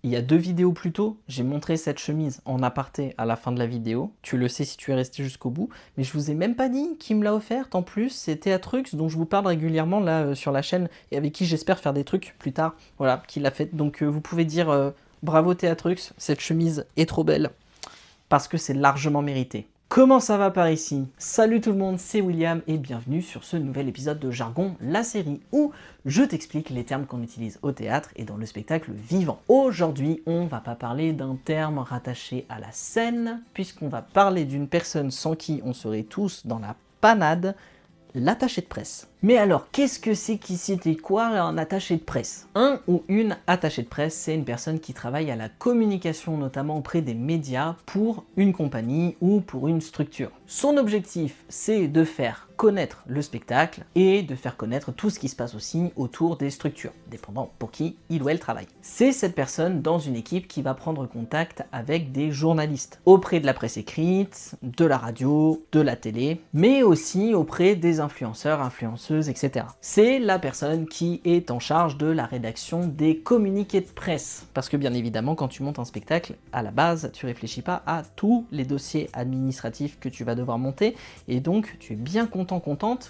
Il y a 2 vidéos plus tôt, j'ai montré cette chemise en aparté à la fin de la vidéo. Tu le sais si tu es resté jusqu'au bout, mais je vous ai même pas dit qui me l'a offerte. En plus, c'est Théatrux dont je vous parle régulièrement là sur la chaîne et avec qui j'espère faire des trucs plus tard. Voilà, qui l'a faite. Donc vous pouvez dire bravo Théatrux, cette chemise est trop belle parce que c'est largement mérité. Comment ça va par ici? Salut tout le monde, c'est William et bienvenue sur ce nouvel épisode de Jargon, la série où je t'explique les termes qu'on utilise au théâtre et dans le spectacle vivant. Aujourd'hui, on va pas parler d'un terme rattaché à la scène, puisqu'on va parler d'une personne sans qui on serait tous dans la panade, l'attaché de presse. Mais alors, qu'est-ce que c'est qu'ici et quoi un attaché de presse? Un ou une attachée de presse, c'est une personne qui travaille à la communication, notamment auprès des médias, pour une compagnie ou pour une structure. Son objectif, c'est de faire connaître le spectacle et de faire connaître tout ce qui se passe aussi autour des structures, dépendant pour qui il ou elle travaille. C'est cette personne dans une équipe qui va prendre contact avec des journalistes, auprès de la presse écrite, de la radio, de la télé, mais aussi auprès des influenceurs, influenceuses, etc. C'est la personne qui est en charge de la rédaction des communiqués de presse. Parce que bien évidemment, quand tu montes un spectacle, à la base, tu réfléchis pas à tous les dossiers administratifs que tu vas devoir monter, et donc tu es bien contente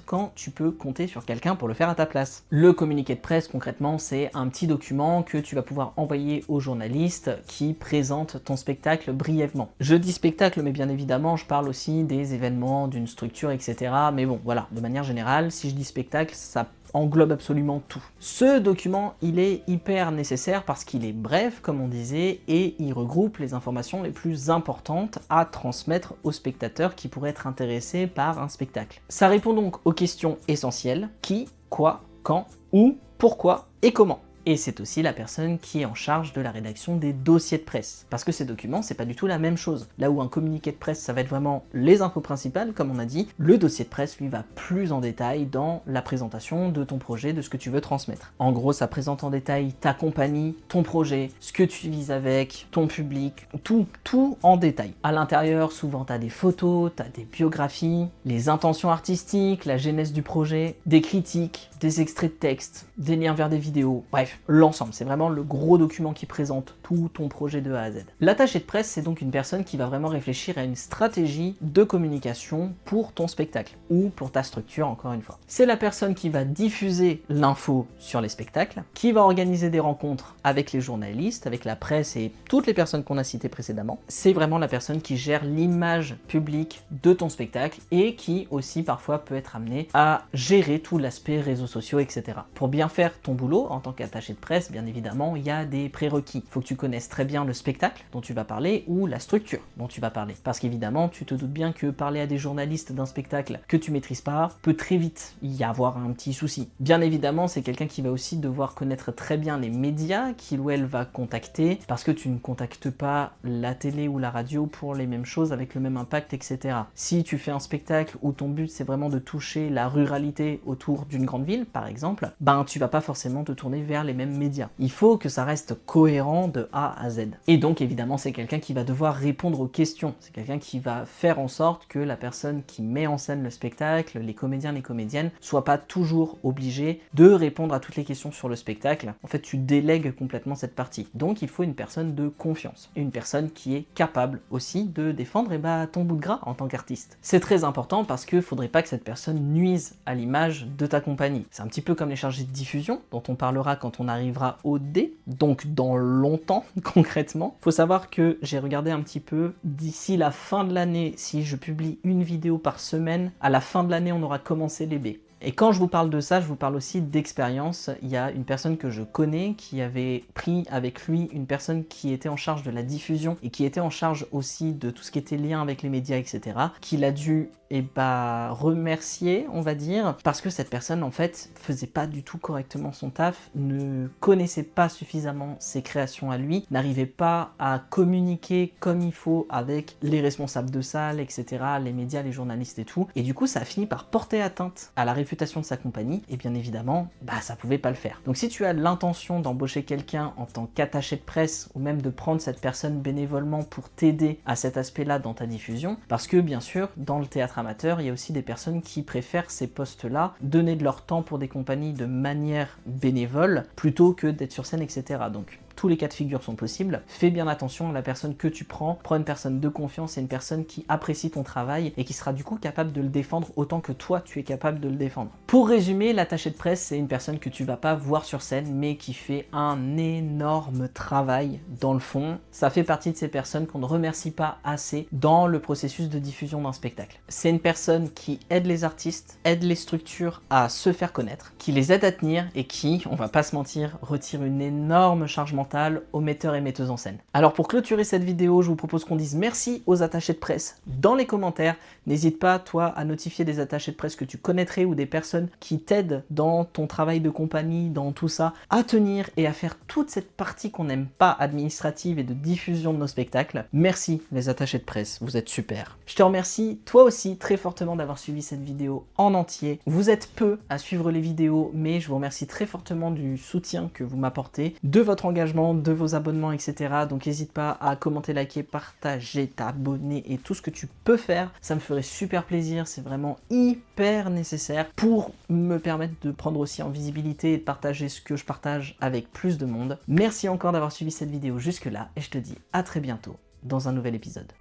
quand tu peux compter sur quelqu'un pour le faire à ta place. Le communiqué de presse, concrètement, c'est un petit document que tu vas pouvoir envoyer aux journalistes qui présentent ton spectacle brièvement. Je dis spectacle, mais bien évidemment, je parle aussi des événements, d'une structure, etc. Mais bon, voilà, de manière générale, si je dis spectacle, ça englobe absolument tout. Ce document, il est hyper nécessaire parce qu'il est bref, comme on disait, et il regroupe les informations les plus importantes à transmettre aux spectateurs qui pourraient être intéressés par un spectacle. Ça répond donc aux questions essentielles: qui, quoi, quand, où, pourquoi et comment. Et c'est aussi la personne qui est en charge de la rédaction des dossiers de presse. Parce que ces documents, c'est pas du tout la même chose. Là où un communiqué de presse, ça va être vraiment les infos principales, comme on a dit, le dossier de presse, lui, va plus en détail dans la présentation de ton projet, de ce que tu veux transmettre. En gros, ça présente en détail ta compagnie, ton projet, ce que tu vises avec, ton public, tout en détail. À l'intérieur, souvent, t'as des photos, t'as des biographies, les intentions artistiques, la genèse du projet, des critiques, des extraits de texte, des liens vers des vidéos, bref, l'ensemble. C'est vraiment le gros document qui présente tout ton projet de A à Z. L'attaché de presse, c'est donc une personne qui va vraiment réfléchir à une stratégie de communication pour ton spectacle ou pour ta structure, encore une fois. C'est la personne qui va diffuser l'info sur les spectacles, qui va organiser des rencontres avec les journalistes, avec la presse et toutes les personnes qu'on a citées précédemment. C'est vraiment la personne qui gère l'image publique de ton spectacle et qui aussi parfois peut être amenée à gérer tout l'aspect réseaux sociaux, etc. Pour bien faire ton boulot en tant qu'attaché de presse, bien évidemment, il y a des prérequis. Il faut que tu connaisses très bien le spectacle dont tu vas parler ou la structure dont tu vas parler. Parce qu'évidemment, tu te doutes bien que parler à des journalistes d'un spectacle que tu maîtrises pas peut très vite y avoir un petit souci. Bien évidemment, c'est quelqu'un qui va aussi devoir connaître très bien les médias qu'il ou elle va contacter, parce que tu ne contactes pas la télé ou la radio pour les mêmes choses avec le même impact, etc. Si tu fais un spectacle où ton but c'est vraiment de toucher la ruralité autour d'une grande ville, par exemple, ben tu vas pas forcément te tourner vers les mêmes médias. Il faut que ça reste cohérent de A à Z. Et donc évidemment c'est quelqu'un qui va devoir répondre aux questions. C'est quelqu'un qui va faire en sorte que la personne qui met en scène le spectacle, les comédiens, les comédiennes, soient pas toujours obligés de répondre à toutes les questions sur le spectacle. En fait tu délègues complètement cette partie. Donc il faut une personne de confiance. Et une personne qui est capable aussi de défendre ton bout de gras en tant qu'artiste. C'est très important parce que faudrait pas que cette personne nuise à l'image de ta compagnie. C'est un petit peu comme les chargés de diffusion dont on parlera quand on arrivera au D, donc dans longtemps concrètement. Faut savoir que j'ai regardé un petit peu, d'ici la fin de l'année, si je publie une vidéo par semaine, à la fin de l'année on aura commencé les B. Et quand je vous parle de ça, je vous parle aussi d'expérience. Il y a une personne que je connais qui avait pris avec lui une personne qui était en charge de la diffusion et qui était en charge aussi de tout ce qui était lien avec les médias, etc. Qu'il a dû remercier, on va dire, parce que cette personne en fait faisait pas du tout correctement son taf, ne connaissait pas suffisamment ses créations à lui, n'arrivait pas à communiquer comme il faut avec les responsables de salle, etc., les médias, les journalistes et tout, et du coup ça a fini par porter atteinte à la réputation de sa compagnie, et bien évidemment, ça pouvait pas le faire. Donc si tu as l'intention d'embaucher quelqu'un en tant qu'attaché de presse, ou même de prendre cette personne bénévolement pour t'aider à cet aspect-là dans ta diffusion, parce que bien sûr, dans le théâtre amateur, il y a aussi des personnes qui préfèrent ces postes-là, donner de leur temps pour des compagnies de manière bénévole, plutôt que d'être sur scène, etc. Donc tous les cas de figure sont possibles. Fais bien attention à la personne que tu prends. Prends une personne de confiance et une personne qui apprécie ton travail et qui sera du coup capable de le défendre autant que toi tu es capable de le défendre. Pour résumer, l'attaché de presse, c'est une personne que tu vas pas voir sur scène mais qui fait un énorme travail dans le fond. Ça fait partie de ces personnes qu'on ne remercie pas assez dans le processus de diffusion d'un spectacle. C'est une personne qui aide les artistes, aide les structures à se faire connaître, qui les aide à tenir et qui, on va pas se mentir, retire une énorme charge mentale aux metteurs et metteuses en scène. Alors pour clôturer cette vidéo, je vous propose qu'on dise merci aux attachés de presse dans les commentaires. N'hésite pas, toi, à notifier des attachés de presse que tu connaîtrais ou des personnes qui t'aident dans ton travail de compagnie, dans tout ça, à tenir et à faire toute cette partie qu'on n'aime pas, administrative et de diffusion de nos spectacles. Merci les attachés de presse, vous êtes super. Je te remercie toi aussi très fortement d'avoir suivi cette vidéo en entier. Vous êtes peu à suivre les vidéos, mais je vous remercie très fortement du soutien que vous m'apportez, de votre engagement, de vos abonnements, etc. Donc n'hésite pas à commenter, liker, partager, t'abonner et tout ce que tu peux faire. Ça me ferait super plaisir, c'est vraiment hyper nécessaire pour me permettre de prendre aussi en visibilité et de partager ce que je partage avec plus de monde. Merci encore d'avoir suivi cette vidéo jusque là et je te dis à très bientôt dans un nouvel épisode.